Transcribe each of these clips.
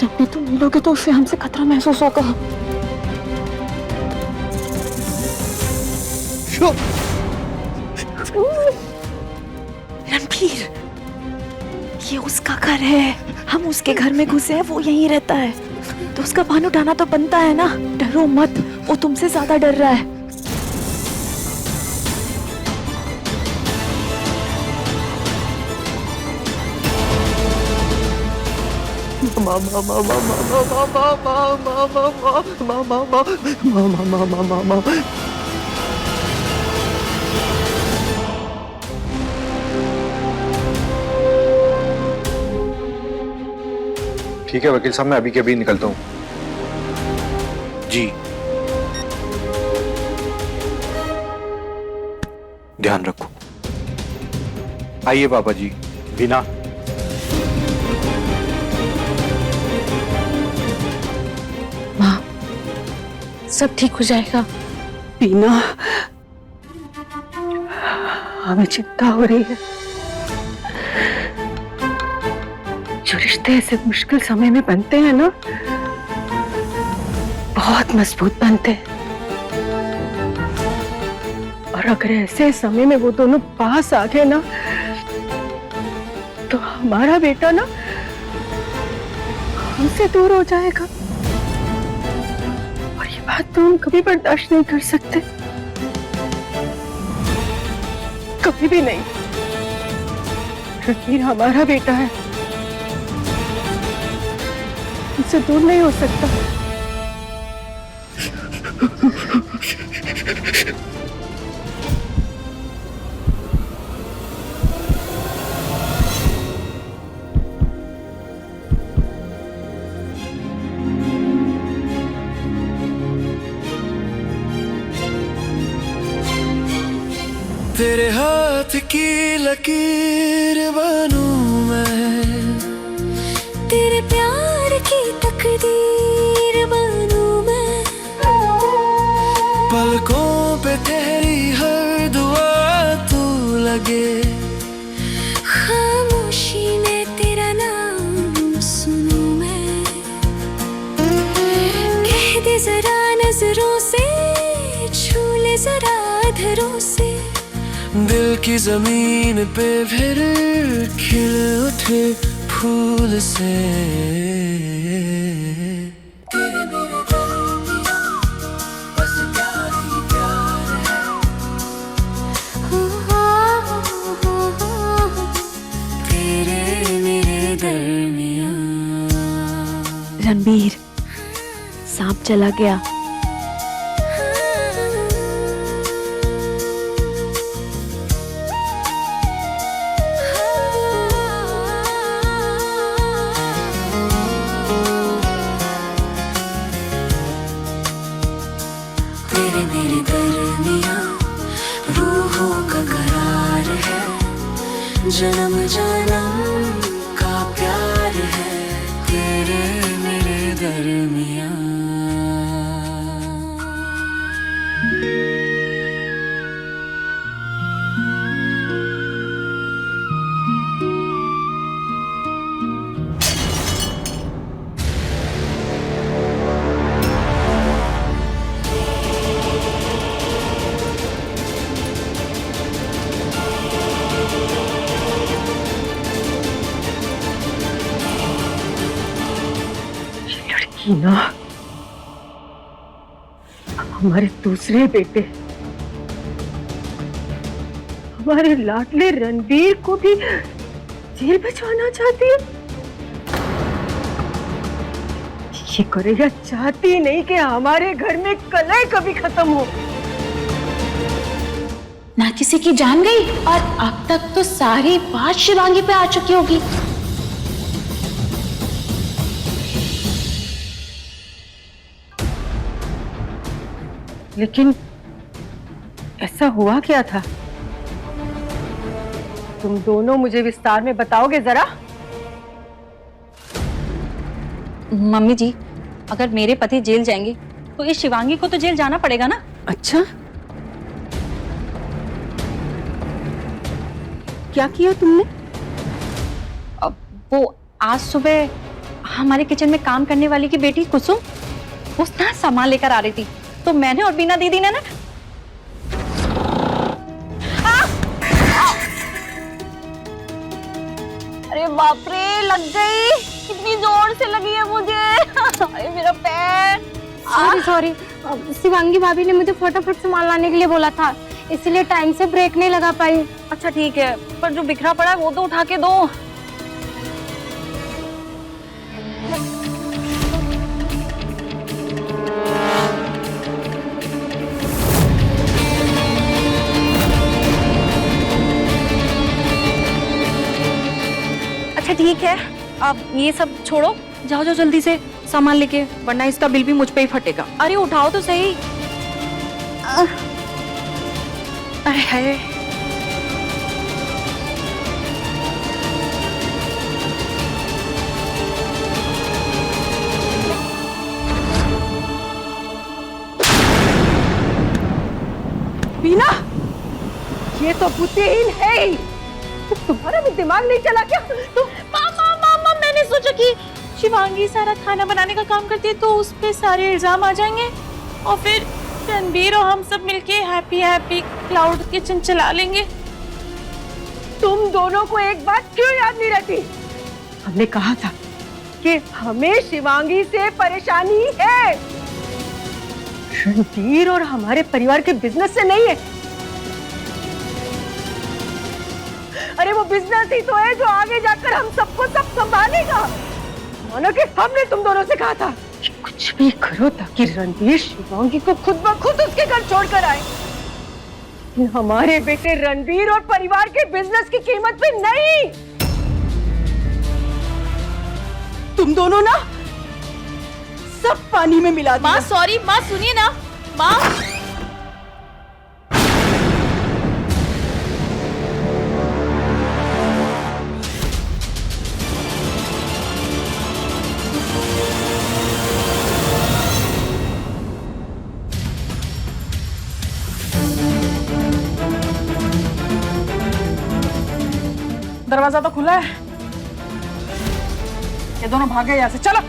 रणबीर तुम मिलोगे तो उसे हमसे खतरा महसूस होगा। रणबीर, ये उसका घर है, हम उसके घर में घुसे हैं, वो यहीं रहता है, तो उसका भान उठाना तो बनता है ना। डरो मत, वो तुमसे ज्यादा डर रहा है। ठीक है वकील साहब, मैं अभी के अभी निकलता हूँ। जी, ध्यान रखो। आइए पापा जी। बिना माँ, सब ठीक हो जाएगा। बीना, हमें चिंता हो रही है। जो रिश्ते ऐसे मुश्किल समय में बनते हैं ना, बहुत मजबूत बनते हैं। और अगर ऐसे समय में वो दोनों पास आ गए ना, तो हमारा बेटा ना हमसे दूर हो जाएगा। और ये बात तो हम कभी बर्दाश्त नहीं कर सकते, कभी भी नहीं। रणबीर हमारा बेटा है, उससे दूर नहीं हो सकता। तेरे हाथ की लकीर बनूं मैं, तेरे प्यार की तकदीर बनूं मैं, पलकों पे तेरी हर दुआ तू लगे, खामोशी में तेरा नाम सुनूं मैं। कह दे जरा नजरों से, छू ले जरा अधरों से, दिल की जमीन पे फिर खिल उठे फूल से। तेरे मेरे दरमियां बस प्यार ही प्यार है। तेरे मेरे दरमियां। रणबीर, सांप चला गया। तेरे मेरे दरमियां रूहों का करार है, जन्म जन्म का प्यार है। तेरे मेरे दरमियां। ना, हमारे दूसरे बेटे, हमारे लाडले रणबीर को भी जेल भिजवाना चाहती है। ये कोरिया चाहती नहीं कि हमारे घर में कलह कभी खत्म हो। ना किसी की जान गई, और अब तक तो सारी बात शिवांगी पे आ चुकी होगी। लेकिन ऐसा हुआ क्या था? तुम दोनों मुझे विस्तार में बताओगे जरा? मम्मी जी, अगर मेरे पति जेल जाएंगे तो इस शिवांगी को तो जेल जाना पड़ेगा ना। अच्छा, क्या किया तुमने? वो आज सुबह हमारे किचन में काम करने वाली की बेटी कुसुम वो ना सामान लेकर आ रही थी, तो मैंने और बीना दीदी ने ना अरे बाप रे, लग गई, कितनी जोर से लगी है मुझे। अरे मेरा पैर। सॉरी शिवांगी भाभी ने मुझे फटाफट सामान लाने के लिए बोला था, इसलिए टाइम से ब्रेक नहीं लगा पाई। अच्छा ठीक है, पर जो बिखरा पड़ा है वो तो उठा के दो। अच्छा ठीक है, अब ये सब छोड़ो, जाओ जाओ जल्दी से सामान लेके, वरना इसका बिल भी मुझ पे ही फटेगा। अरे उठाओ तो सही। अरे है बीना, ये तो बुद्धिहीन है ही। तुम्हारा भी दिमाग नहीं चला क्या? तुम मामा, मैंने सोचा कि शिवांगी सारा खाना बनाने का काम करती है तो उस पे सारे इल्जाम आ जाएंगे और फिर रणबीर और हम सब मिलके हैप्पी हैप्पी क्लाउड किचन चला लेंगे। तुम दोनों को एक बात क्यों याद नहीं रहती? हमने कहा था कि हमें शिवांगी से परेशानी है, रणबीर और हमारे परिवार के बिजनेस से नहीं है। अरे वो बिजनेस ही तो है जो आगे जाकर हम सबको सब संभालेगा। मानो कि हमने तुम दोनों से कहा था कि कुछ भी करो ताकि रणबीर शिवांगी को खुद ब खुद उसके घर छोड़कर आए। लेकिन हमारे बेटे रणबीर और परिवार के बिजनेस की कीमत पे नहीं। तुम दोनों ना सब पानी में मिला दिया। माँ सॉरी, माँ सुनिए ना, माँ। दरवाजा तो खुला है, ये दोनों भागे यहाँ से, चलो।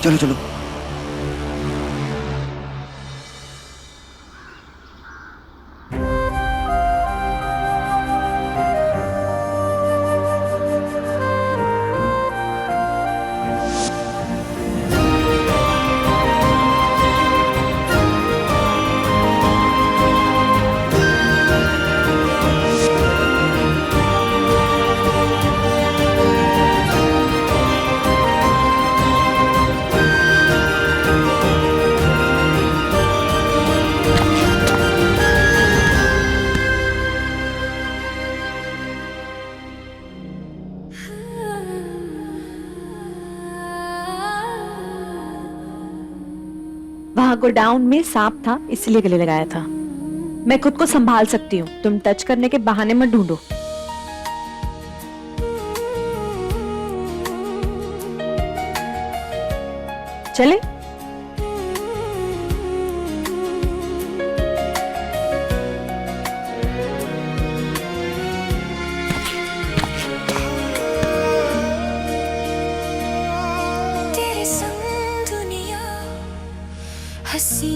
चलो चलो। वहाँ गोडाउन में सांप था, इसलिए गले लगाया था। मैं खुद को संभाल सकती हूँ, तुम टच करने के बहाने मत ढूंढो। चले? तेरे संग दुनिया हंसी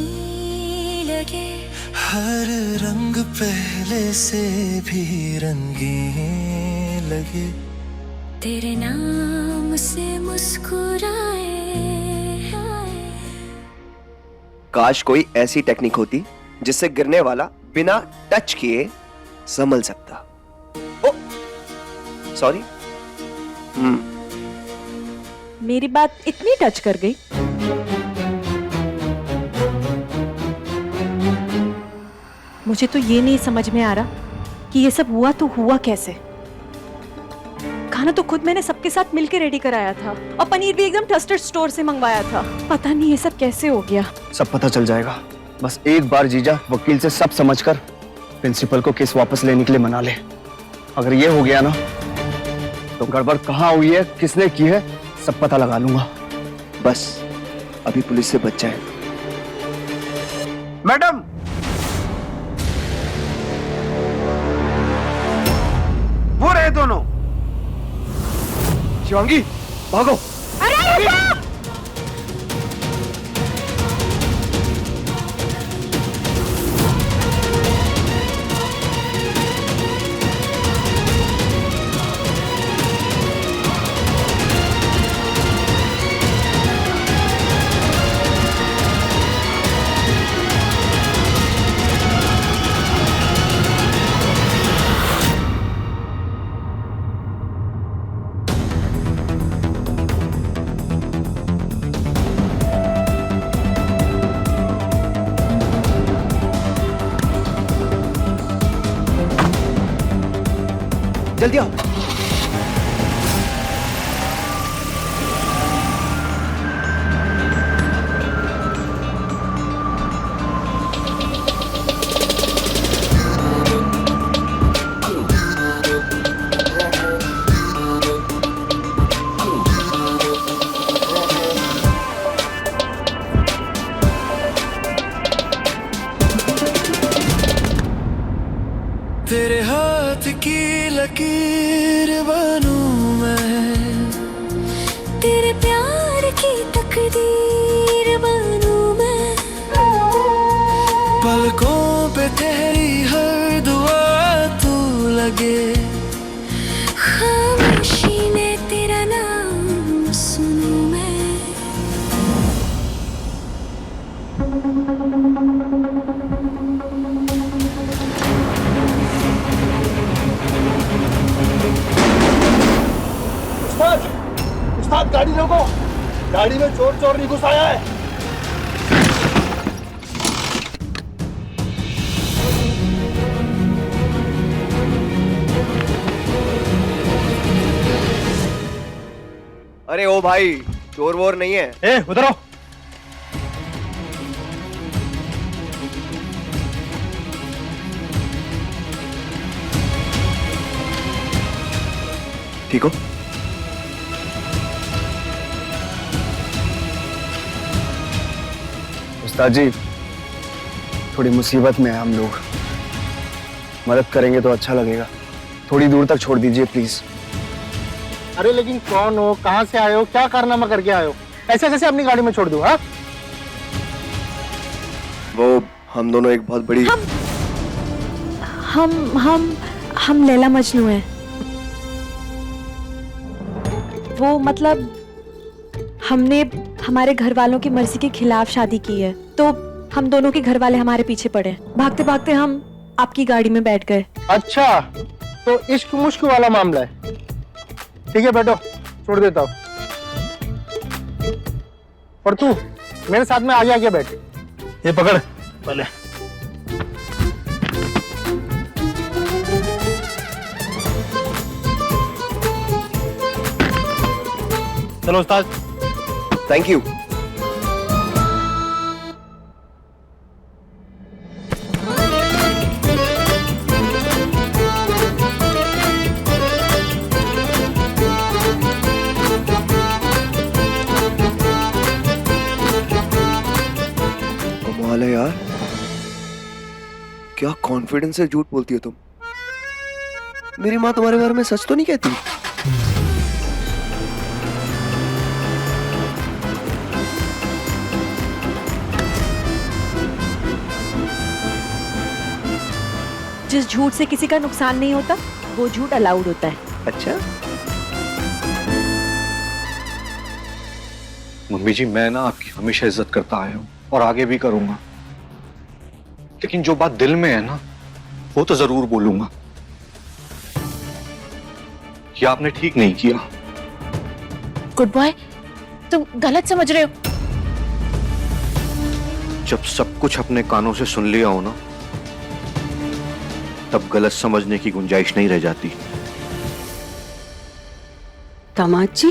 लगे, हर रंग पहले से भी रंगीन लगे, तेरे नाम से मुस्कुराए। काश कोई ऐसी टेक्निक होती जिससे गिरने वाला बिना टच किए संभल सकता। ओ सॉरी। मेरी बात इतनी टच कर गई? मुझे तो ये नहीं समझ में आ रहा कि ये सब हुआ तो हुआ कैसे। खाना तो खुद मैंने सबके साथ मिलकर रेडी कराया था और पनीर भी एकदम ट्रस्टेड स्टोर से मंगवाया था। पता नहीं ये सब कैसे हो गया। सब पता चल जाएगा, बस एक बार जीजा वकील से सब समझकर प्रिंसिपल को केस वापस लेने के लिए मना ले। अगर ये हो गया ना तो गड़बड़ कहाँ हुई है, किसने की है, सब पता लगा लूंगा। बस अभी पुलिस से बच जाए। मैडम, वो रहे दोनों। शिवांगी भागो। जल्दी आओ। तेरे हाथ की लकीर बनूं मैं, तेरे प्यार की तकदीर बनूं मैं, पलकों पे तेरी हर दुआ तू लगे, खामोशी में तेरा नाम सुनूं मैं। उस्ताद, गाड़ी रोको। गाड़ी में चोर नहीं घुस आया है। अरे ओ भाई, चोर वोर नहीं है। ए, उधर आओ। ठीक हो? उस्ताद जी, थोड़ी मुसीबत में हैं हम लोग, मदद करेंगे तो अच्छा लगेगा। थोड़ी दूर तक छोड़ दीजिए प्लीज। अरे लेकिन कौन हो, कहाँ से आए हो, क्या कारनामा करके आए हो? ऐसे कैसे अपनी गाड़ी में छोड़ दूं? हाँ, वो हम दोनों एक बहुत बड़ी हम लैला मजनू हैं। वो मतलब हमने हमारे घर वालों की मर्जी के खिलाफ शादी की है, तो हम दोनों के घर वाले हमारे पीछे पड़े। भागते भागते हम आपकी गाड़ी में बैठ गए। अच्छा, तो इश्क मुश्क वाला मामला है। ठीक है, बैठो, छोड़ देता हूँ। और तू मेरे साथ में आगे आगे बैठ। ये पकड़ पहले। चलो उस्ताद। Thank you. कमाल है यार, क्या कॉन्फिडेंस से झूठ बोलती हो तुम। मेरी माँ तुम्हारे बारे में सच तो नहीं कहती? जिस झूठ से किसी का नुकसान नहीं होता वो झूठ अलाउड होता है। अच्छा, मम्मी जी, मैं ना आपकी हमेशा इज्जत करता आया हूं और आगे भी करूंगा, लेकिन जो बात दिल में है ना वो तो जरूर बोलूंगा। ये आपने ठीक नहीं किया। गुड बॉय, तुम गलत समझ रहे हो। जब सब कुछ अपने कानों से सुन लिया हो ना, तब गलत समझने की गुंजाइश नहीं रह जाती। दामाद जी,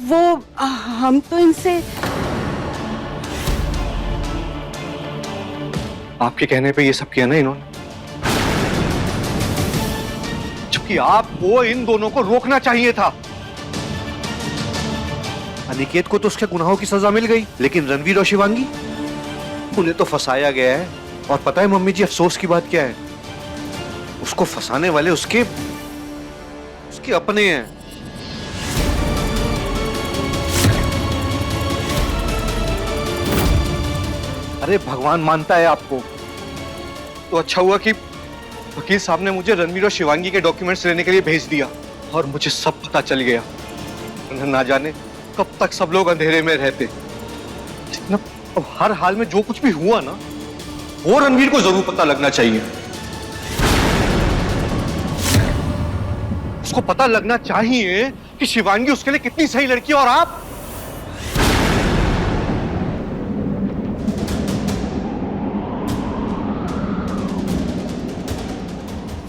वो हम तो इनसे आपके कहने पे ये सब किया ना इन्होंने, जबकि आपको इन दोनों को रोकना चाहिए था। अनिकेत को तो उसके गुनाहों की सजा मिल गई, लेकिन रणवीर और शिवांगी, उन्हें तो फंसाया गया है। और पता है मम्मी जी, अफसोस की बात क्या है? उसको फंसाने वाले उसके अपने हैं। अरे भगवान मानता है आपको, तो अच्छा हुआ कि वकील साहब ने मुझे रणवीर और शिवांगी के डॉक्यूमेंट्स लेने के लिए भेज दिया और मुझे सब पता चल गया। उन्हें ना जाने कब तक सब लोग अंधेरे में रहते। लेकिन अब हर हाल में जो कुछ भी हुआ ना, वो रणवीर को जरूर पता लगना चाहिए। उसको पता लगना चाहिए कि शिवांगी उसके लिए कितनी सही लड़की है। और आप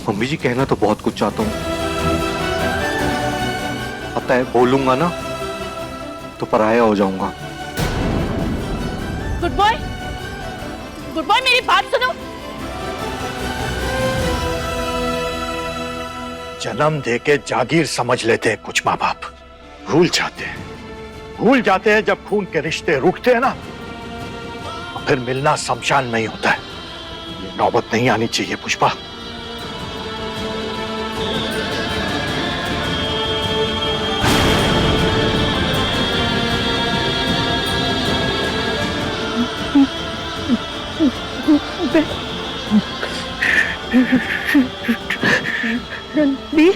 मम्मी जी, कहना तो बहुत कुछ चाहता हूं, पता है बोलूंगा ना तो पराया हो जाऊंगा। गुड बॉय, मेरी बात सुनो। जन्म देके जागीर समझ लेते हैं कुछ माँ बाप, भूल जाते हैं जब खून के रिश्ते रुकते हैं ना, तो फिर मिलना शमशान में ही होता है। ये नौबत नहीं आनी चाहिए पुष्पा। रणबीर,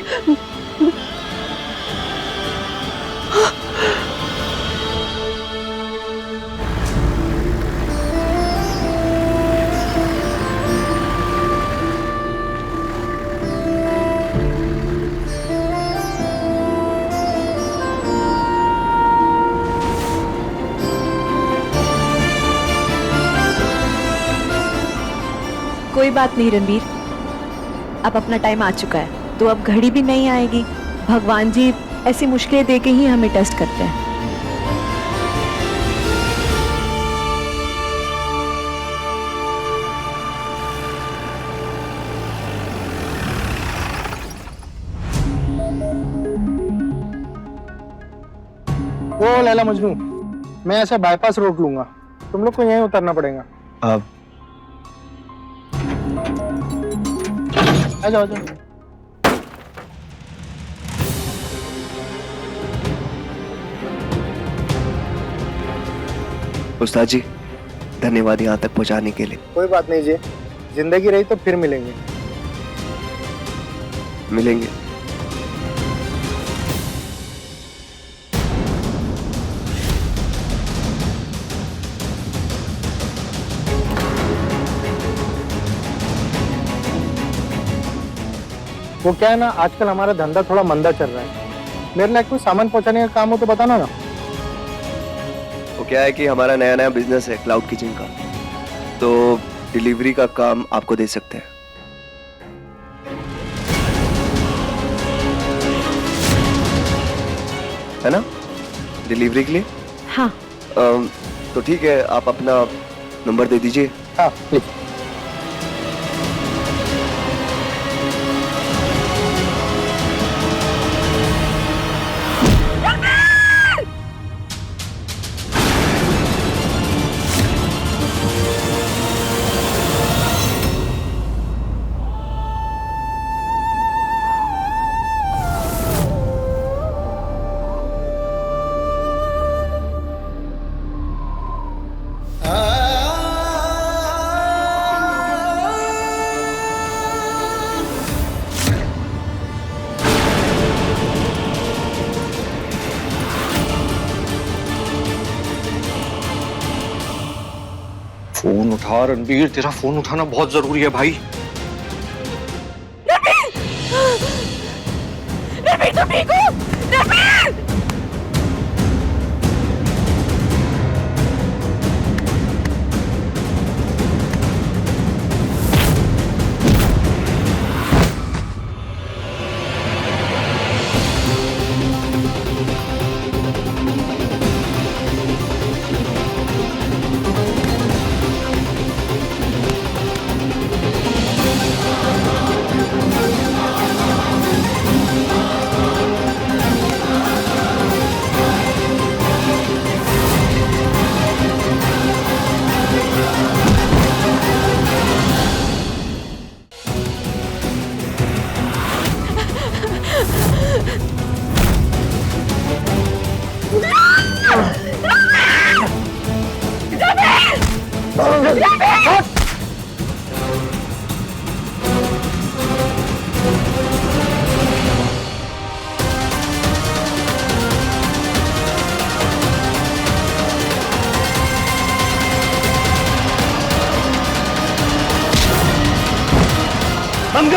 कोई बात नहीं रणबीर, अब अपना टाइम आ चुका है, तो अब घड़ी भी नहीं आएगी। भगवान जी ऐसी मुश्किलें देके ही हमें टेस्ट करते हैं। ओ लैला मजनू, मैं ऐसे बाईपास रोक लूंगा, तुम लोग को यहीं उतरना पड़ेगा। अब आ जाओ, आ जाओ। उस्ताद जी, धन्यवाद यहाँ तक पहुँचाने के लिए। कोई बात नहीं जी, जिंदगी रही तो फिर मिलेंगे। मिलेंगे। वो क्या है ना, आजकल हमारा धंधा थोड़ा मंदा चल रहा है। मेरे लिए कोई सामान पहुंचाने का काम हो तो बताना ना। वो क्या है कि हमारा नया बिजनेस है क्लाउड किचन का, तो डिलीवरी का काम आपको दे सकते हैं। है ना, डिलीवरी के लिए? हाँ। तो ठीक है, आप अपना नंबर दे दीजिए। हाँ प्लीज। फोन उठा रणबीर, तेरा फोन उठाना बहुत जरूरी है भाई। रणबीर, तुम ठीक हो? रणबीर!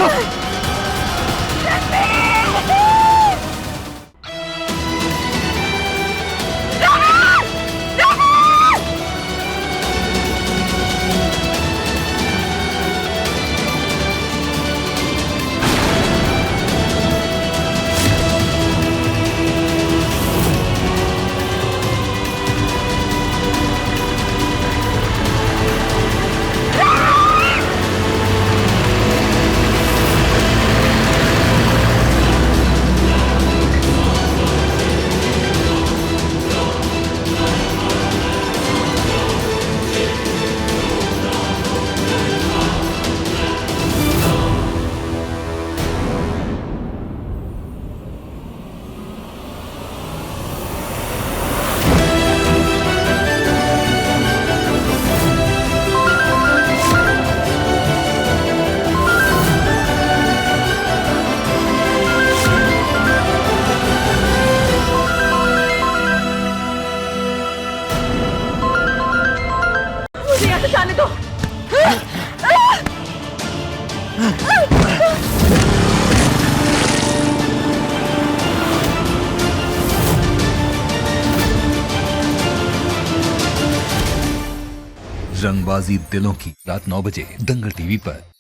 दो। मुझे यहाँ से जाने दो। रंगबाजी दिलों की, रात 9 बजे दंगल टीवी पर।